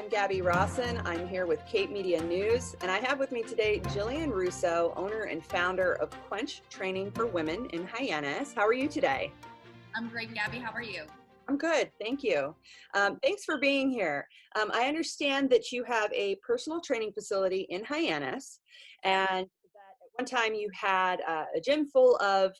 I'm Gabby Rawson. I'm here with Cape Media News, and I have with me today Jillian Russo, owner and founder of Quench Training for Women in Hyannis. How are you today? I'm great, Gabby. How are you? I'm good, thank you. Thanks for being here. I understand that you have a personal training facility in Hyannis, and that at one time you had a gym full of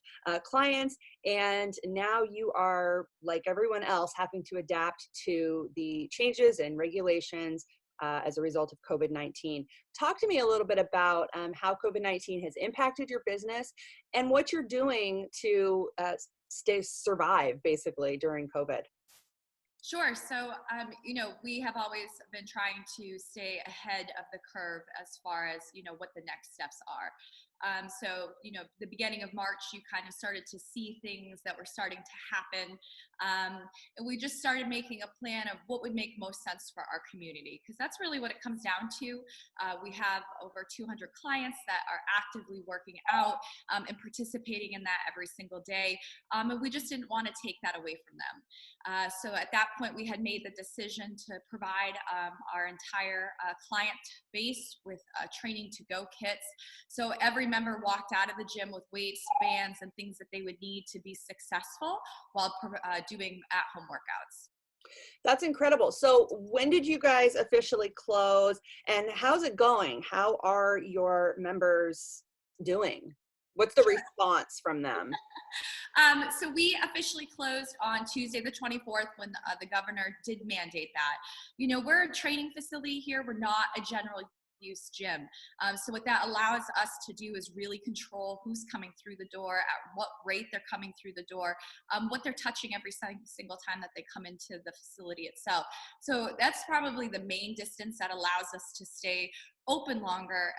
clients, and now you are, like everyone else, having to adapt to the changes and regulations as a result of COVID-19. Talk to me a little bit about how COVID-19 has impacted your business and what you're doing to survive basically during COVID. Sure. So, we have always been trying to stay ahead of the curve as far as, what the next steps are. The beginning of March, you kind of started to see things that were starting to happen. And we just started making a plan of what would make most sense for our community, because that's really what it comes down to. We have over 200 clients that are actively working out and participating in that every single day. And we just didn't want to take that away from them. So at that point, we had made the decision to provide our entire client base with training to go kits. So every member walked out of the gym with weights, bands, and things that they would need to be successful while doing at-home workouts. That's incredible. So when did you guys officially close, and how's it going? How are your members doing? What's the response from them? So we officially closed on Tuesday, the 24th, when the governor did mandate that. We're a training facility here. We're not a general use gym. So what that allows us to do is really control who's coming through the door, at what rate they're coming through the door, what they're touching every single time that they come into the facility itself. So that's probably the main distance that allows us to stay open longer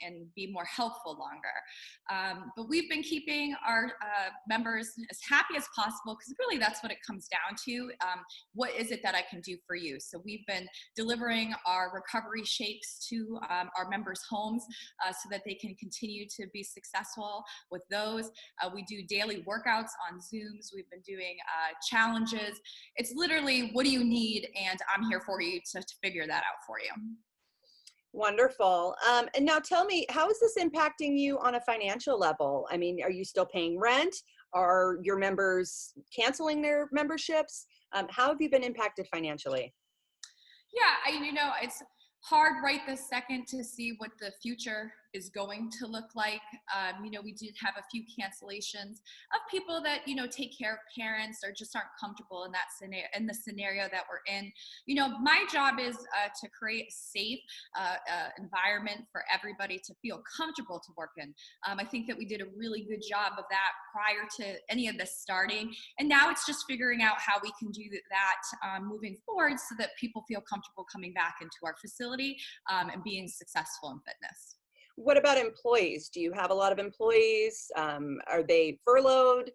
and be more helpful longer. But we've been keeping our members as happy as possible, because really that's what it comes down to. What is it that I can do for you? So we've been delivering our recovery shakes to our members' homes so that they can continue to be successful with those. We do daily workouts on Zooms. We've been doing challenges. It's literally, what do you need? And I'm here for you to figure that out for you. Wonderful. And now tell me, how is this impacting you on a financial level? I mean, are you still paying rent? Are your members canceling their memberships? How have you been impacted financially? Yeah, it's hard right this second to see what the future is going to look like. We did have a few cancellations of people that, take care of parents or just aren't comfortable in that scenario, in the scenario that we're in. My job is to create a safe environment for everybody to feel comfortable to work in. I think that we did a really good job of that prior to any of this starting. And now it's just figuring out how we can do that moving forward so that people feel comfortable coming back into our facility and being successful in fitness. What about employees? Do you have a lot of employees? Are they furloughed?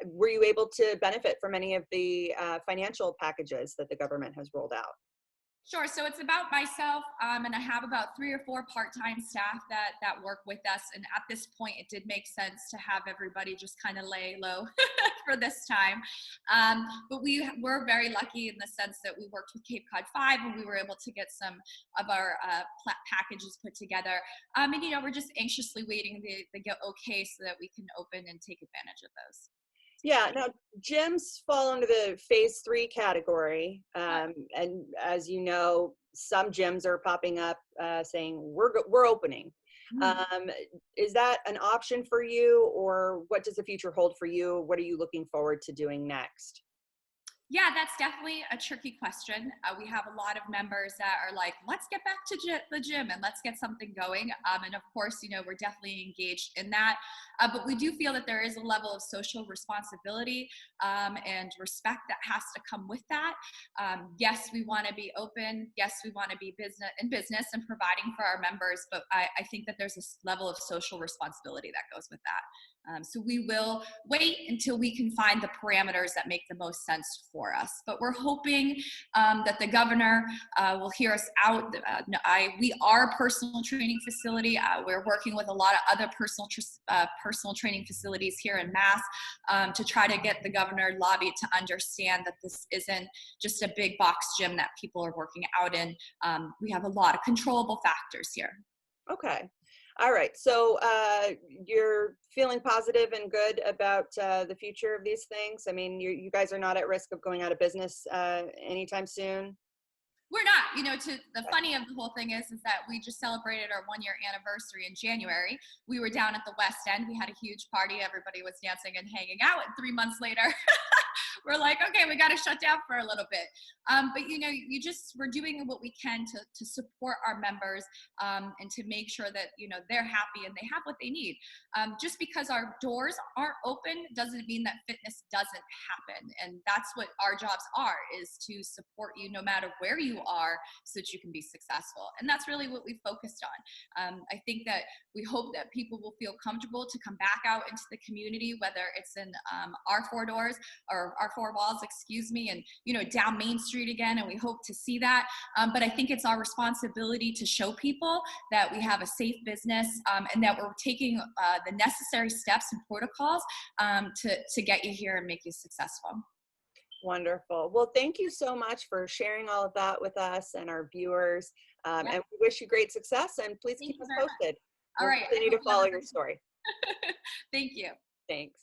Were you able to benefit from any of the financial packages that the government has rolled out? Sure. So it's about myself, and I have about 3 or 4 part-time staff that work with us. And at this point, it did make sense to have everybody just kind of lay low for this time. But we're very lucky in the sense that we worked with Cape Cod 5, and we were able to get some of our packages put together. And we're just anxiously waiting to get okay so that we can open and take advantage of those. Yeah, now gyms fall under the phase 3 category. And as you know, some gyms are popping up saying we're opening. Is that an option for you, or what does the future hold for you? What are you looking forward to doing next? Yeah, that's definitely a tricky question. We have a lot of members that are like, let's get back to the gym and let's get something going. And of course, we're definitely engaged in that. But we do feel that there is a level of social responsibility and respect that has to come with that. Yes, we want to be open. Yes, we want to be in business and providing for our members. But I think that there's this level of social responsibility that goes with that. So we will wait until we can find the parameters that make the most sense for us. But we're hoping that the governor will hear us out. We are a personal training facility. We're working with a lot of other personal training facilities here in Mass to try to get the governor lobby to understand that this isn't just a big box gym that people are working out in. We have a lot of controllable factors here. Okay. All right. So you're feeling positive and good about the future of these things? I mean, you guys are not at risk of going out of business anytime soon? We're not, the funny of the whole thing is that we just celebrated our 1-year anniversary in January. We were down at the West End. We had a huge party. Everybody was dancing and hanging out. And 3 months later, we're like, okay, we got to shut down for a little bit. But we're doing what we can to support our members and to make sure that, they're happy and they have what they need. Just because our doors aren't open doesn't mean that fitness doesn't happen. And that's what our jobs are, is to support you no matter where you are so that you can be successful. And that's really what we focused on. I think that we hope that people will feel comfortable to come back out into the community, whether it's in our 4 doors or our 4 walls, and, down Main Street again. And we hope to see that. But I think it's our responsibility to show people that we have a safe business and that we're taking the necessary steps and protocols to get you here and make you successful. Wonderful. Well, thank you so much for sharing all of that with us and our viewers. And we wish you great success, and please keep us posted. All right. Continue to follow your story. Thank you. Thanks.